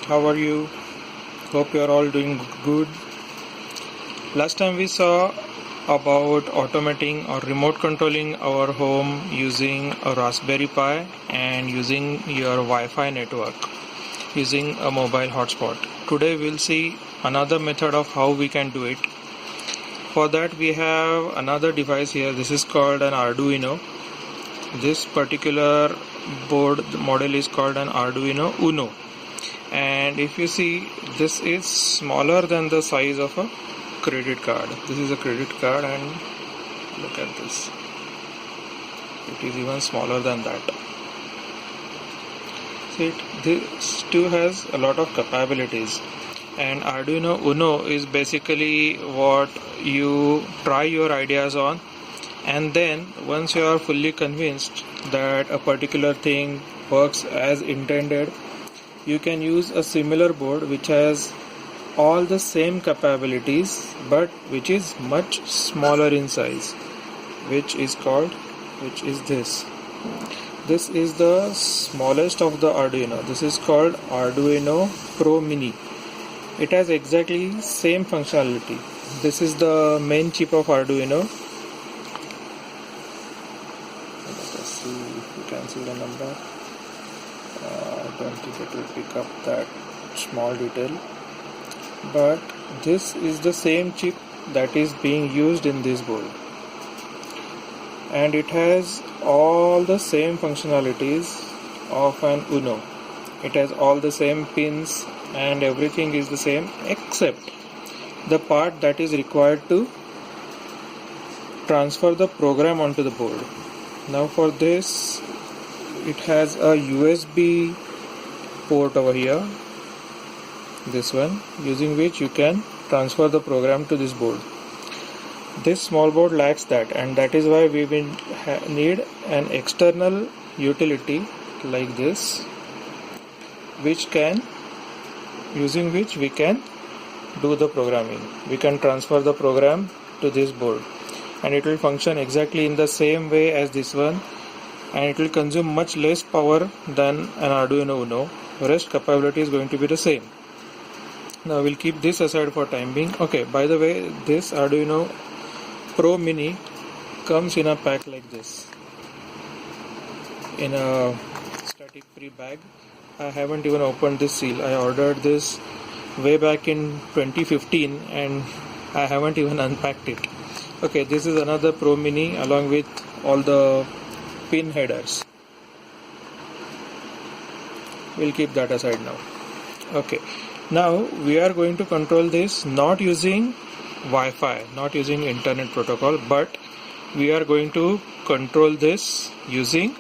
How are you? Hope you are all doing good. Last time we saw about automating or remote controlling our home using a Raspberry Pi and using your Wi-Fi network using a mobile hotspot. Today we'll see another method of how we can do it. For that we have another device here. This is called an Arduino. This particular board model is called an Arduino Uno. And if you see, this is smaller than the size of a credit card. This is a credit card, and look at this. It is even smaller than that. See, this too has a lot of capabilities. And Arduino Uno is basically what you try your ideas on, and then once you are fully convinced that a particular thing works as intended, you can use a similar board which has all the same capabilities but which is much smaller in size, which is this. This is the smallest of the Arduino. This is called Arduino Pro Mini. It has exactly same functionality. This is the main chip of Arduino. Let us see if you can see the number. I don't think it will pick up that small detail, but this is the same chip that is being used in this board, and it has all the same functionalities of an Uno. It has all the same pins and everything is the same except the part that is required to transfer the program onto the board. Now for this, it has a USB port over here, this one, using which you can transfer the program to this board. This small board lacks that, and that is why we will need an external utility like this, using which we can do the programming. We can transfer the program to this board, and it will function exactly in the same way as this one, and it will consume much less power than an Arduino Uno. Rest capability is going to be the same. Now we'll keep this aside for time being. Okay, by the way, this Arduino Pro Mini comes in a pack like this, in a static free bag. I haven't even opened this seal. I ordered this way back in 2015 and I haven't even unpacked it. Okay, this is another Pro Mini along with all the pin headers. We'll keep that aside now. Okay, now we are going to control this not using Wi-Fi, not using internet protocol, but we are going to control this using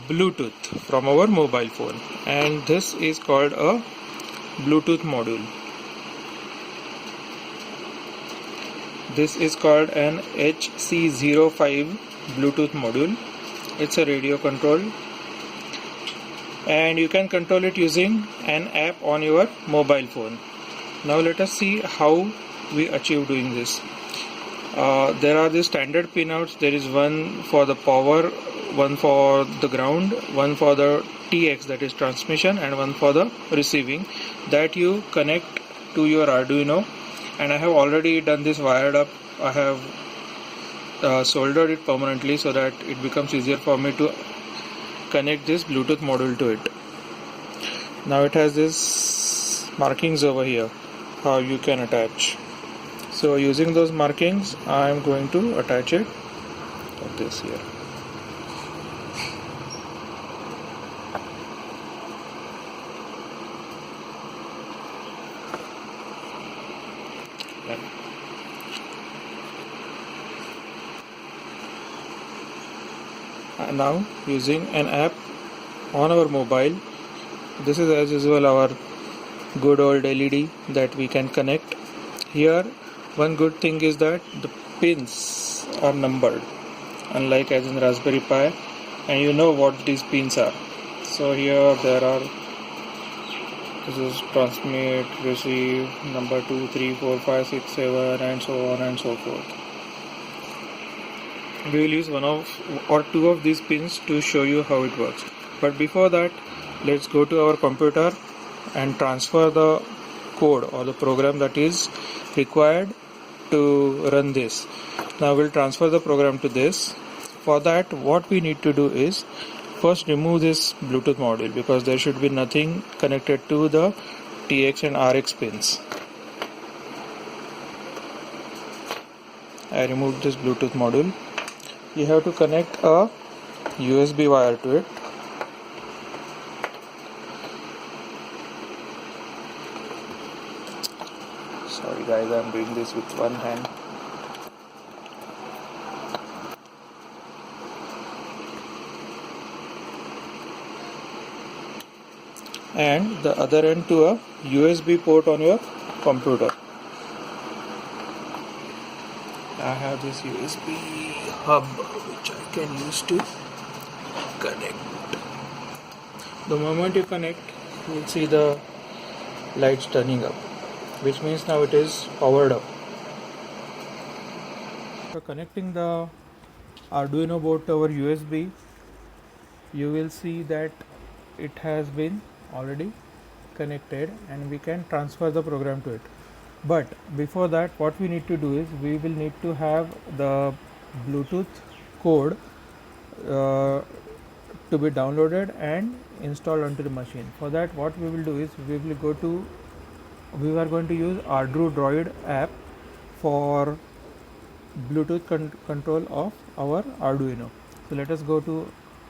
Bluetooth from our mobile phone, and this is called a Bluetooth module. This is called an HC05 Bluetooth module. It's a radio control, and you can control it using an app on your mobile phone. Now let us see how we achieve doing this. There are the standard pinouts. There is one for the power, one for the ground, one for the TX, that is transmission, and one for the receiving, that you connect to your Arduino. And I have already done this wired up. I have soldered it permanently so that it becomes easier for me to connect this Bluetooth module to it. Now it has this markings over here, how you can attach. So using those markings, I am going to attach it like this here. And now using an app on our mobile, this is as usual our good old LED that we can connect. Here one good thing is that the pins are numbered, unlike as in Raspberry Pi, and you know what these pins are. So here there are, this is transmit, receive, number 2, 3, 4, 5, 6, 7, and so on and so forth. We will use one of or two of these pins to show you how it works. But before that, let's go to our computer and transfer the code or the program that is required to run this. Now we'll transfer the program to this. For that, what we need to do is first remove this Bluetooth module, because there should be nothing connected to the TX and RX pins. I removed this Bluetooth module. You have to connect a USB wire to it. Sorry guys, I'm doing this with one hand. And the other end to a USB port on your computer. I have this USB hub which I can use to connect. The moment you connect, you will see the lights turning up, which means now it is powered up. For connecting the Arduino board to our USB, you will see that it has been already connected and we can transfer the program to it. But before that, what we need to do is we will need to have the Bluetooth code to be downloaded and installed onto the machine. For that, what we will do is we are going to use ArduDroid app for Bluetooth control of our Arduino. So let us go to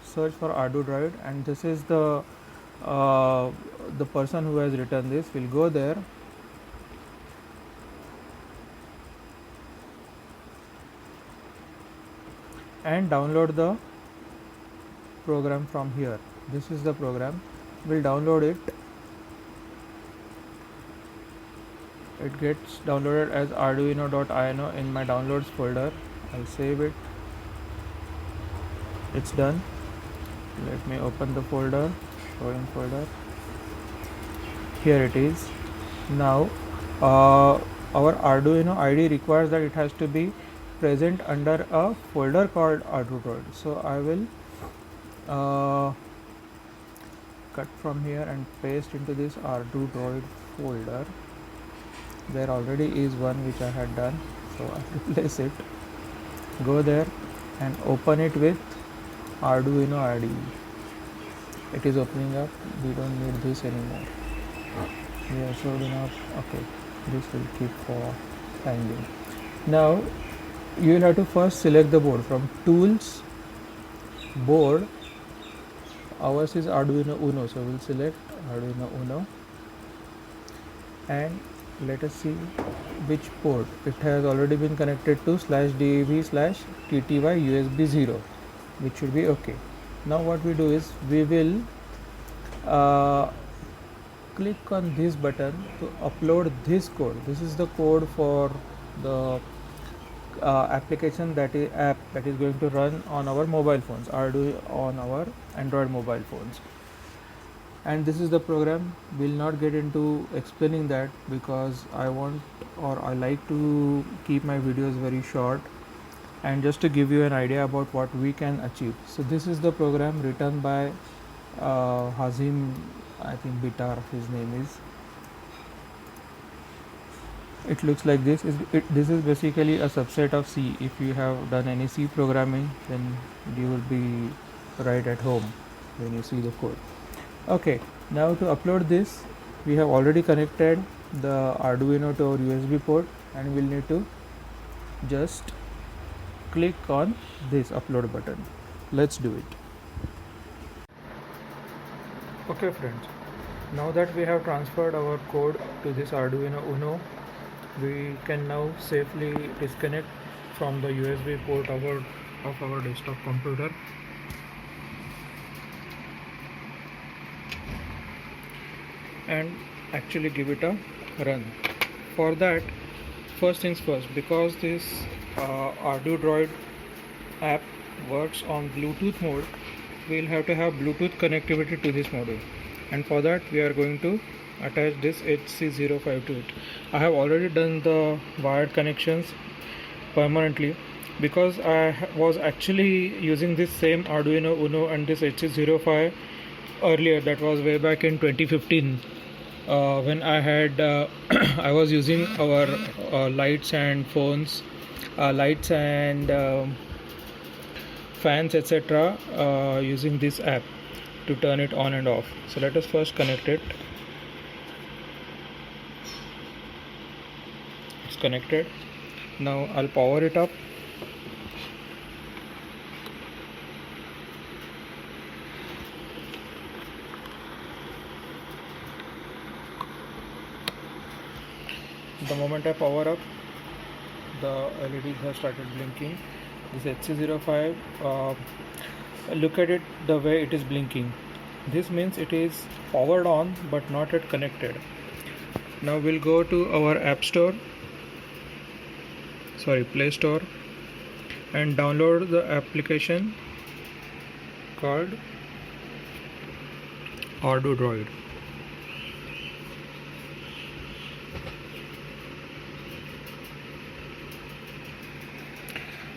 search for ArduDroid, and this is the person who has written this. We'll go there. And download the program from here. This is the program. We'll download it. It gets downloaded as arduino.ino in my downloads folder. I'll save it. It's done. Let me open the folder. Showing folder. Here it is. Now our Arduino ID requires that it has to be present under a folder called ArduDroid. So I will cut from here and paste into this ArduDroid folder. There already is one which I had done, so I replace it. Go there and open it with Arduino IDE. It is opening up. We don't need this anymore. We are showing enough. Okay, this will keep for time being. Now you will have to first select the board from Tools, Board. Ours is Arduino Uno, so we'll select Arduino Uno and let us see which port. It has already been connected to /DAV/TTY USB 0, which should be okay. Now what we do is we will click on this button to upload this code. This is the code for the application that is going to run on our mobile phones, on our Android mobile phones. And this is the program. We'll not get into explaining that because I like to keep my videos very short and just to give you an idea about what we can achieve. So this is the program written by Hazim, I think Bitar his name is. It looks like this. This is basically a subset of C. If you have done any C programming, then you will be right at home when you see the code. Okay, now to upload this, we have already connected the Arduino to our USB port, and we'll need to just click on this upload button. Let's do it. Okay friends, now that we have transferred our code to this Arduino Uno, we can now safely disconnect from the USB port of our desktop computer. And actually give it a run. For that, first things first, because this ArduDroid app works on Bluetooth mode, we'll have to have Bluetooth connectivity to this module, and for that we are going to attach this HC05 to it. I have already done the wired connections permanently because I was actually using this same Arduino Uno and this HC05 earlier, that was way back in 2015. when I had I was using our lights and phones, lights and fans, etc., using this app to turn it on and off. So let us first connect it. It's connected. Now I'll power it up. The moment I power up, the LEDs have started blinking. This HC05, look at it the way it is blinking. This means it is powered on but not yet connected. Now we'll go to our Play Store, and download the application called ArduDroid.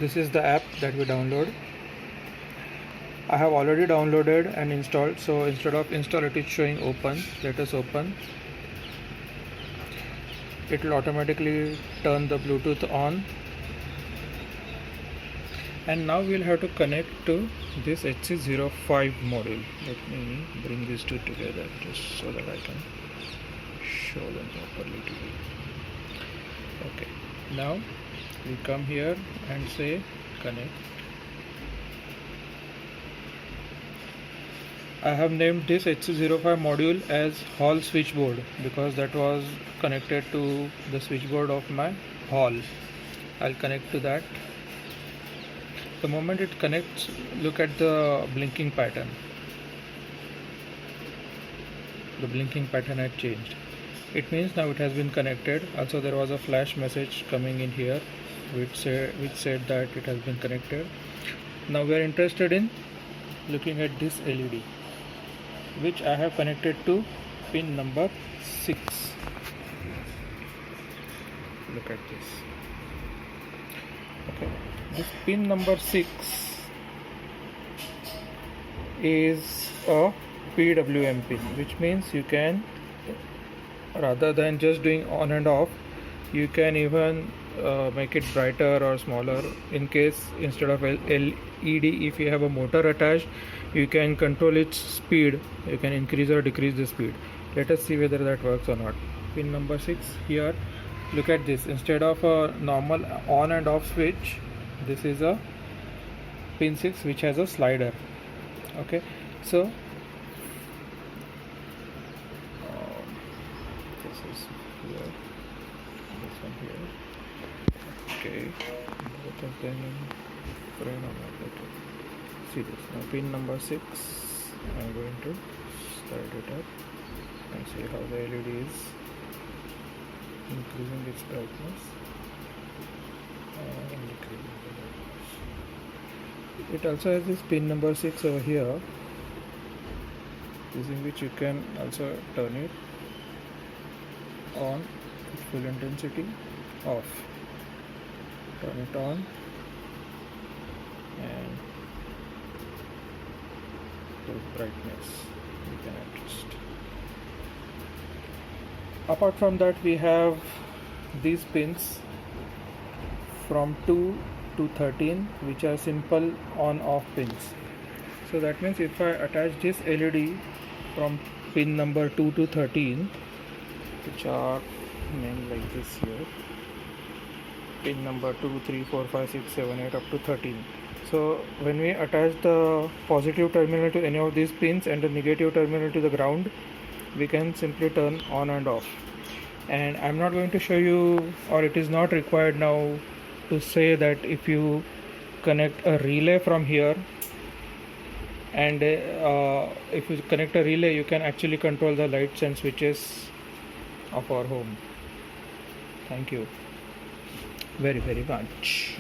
This is the app that we download. I have already downloaded and installed, so instead of install it is showing open. Let us open. It will automatically turn the Bluetooth on, and now we'll have to connect to this HC05 module. Let me bring these two together just so that I can show them properly to you. Okay, now we come here and say connect. I have named this HC05 module as hall switchboard because that was connected to the switchboard of my hall. I'll connect to that. The moment it connects, look at the blinking pattern. The blinking pattern had changed. It means now it has been connected. Also there was a flash message coming in here which said that it has been connected. Now we are interested in looking at this LED, which I have connected to pin number 6. Look at this. Okay, this pin number 6 is a PWM pin, which means you can, rather than just doing on and off, you can even make it brighter or smaller. In case instead of LED, if you have a motor attached, you can control its speed. You can increase or decrease the speed. Let us see whether that works or not. Pin number 6 here. Look at this. Instead of a normal on and off switch, this is a pin 6 which has a slider. Okay, so this is here, this one here. Okay, both of them in frame or not. See this. Now pin number 6, I'm going to slide it up and see how the LED is increasing its brightness and decreasing the brightness. It also has this pin number 6 over here, using which you can also turn it on at full intensity, off, turn it on, and brightness we can adjust. Apart from that, we have these pins from 2 to 13, which are simple on off pins. So that means if I attach this LED from pin number 2 to 13, which are named like this here, pin number 2, 3, 4, 5, 6, 7, 8 up to 13. So when we attach the positive terminal to any of these pins and the negative terminal to the ground, we can simply turn on and off. And I'm not going to show you, or it is not required now to say that if you connect a relay from here, and if you connect a relay, you can actually control the lights and switches of our home. Thank you very much.